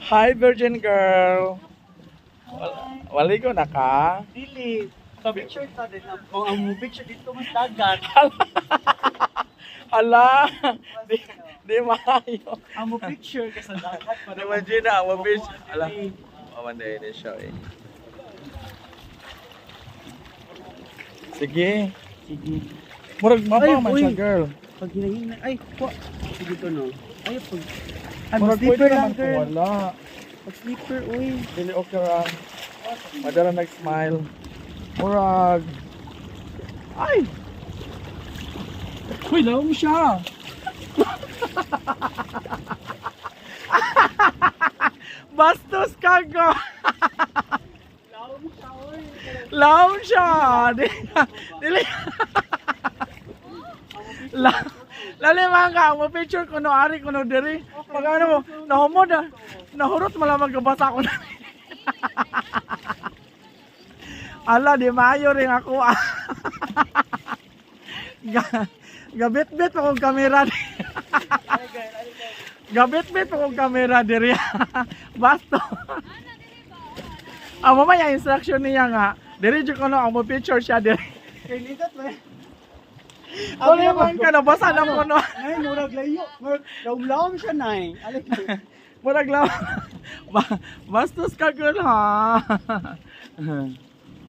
Hi, virgin girl. Waligo na ka? Dili. Sa picture ta din. Ang picture dito mas dagat. Hala, di maayo. Ang picture ka sa dagat. Imagine na, ang fish. Ala, mamanday na siya eh. Sige. Sige. Murag Ay, mapa man uy. siya, girl. Pag hinahinay. Ay, ko. Sige to no. Ay, pag. Ay, Murag slipper pwede lang, naman kung girl. wala. Pag slipper, uy. Dili okay ra. Madara nag-smile. Murag. Ay! Uy, lawom siya. Bastos kago. Lawom siya, uy. Lawom siya. Dili. Lali mga ka, mo picture ko no ari ko no diri. Magano mo, nahumod na. Nahurot mo lang magkabasa ko na. Ala, di maayo rin ako. Gabit-bit pa kong kamera. Gabit-bit pa kong kamera diri. Basto. Mamaya instruction niya nga. Diri jud ko no ang mo picture siya diri. Kay ligat ba? Ano naman ka na basa na mo no. Ay, murag layo. Murag lawom siya, nay. Alik. Murag lang. Bastos ka girl ha.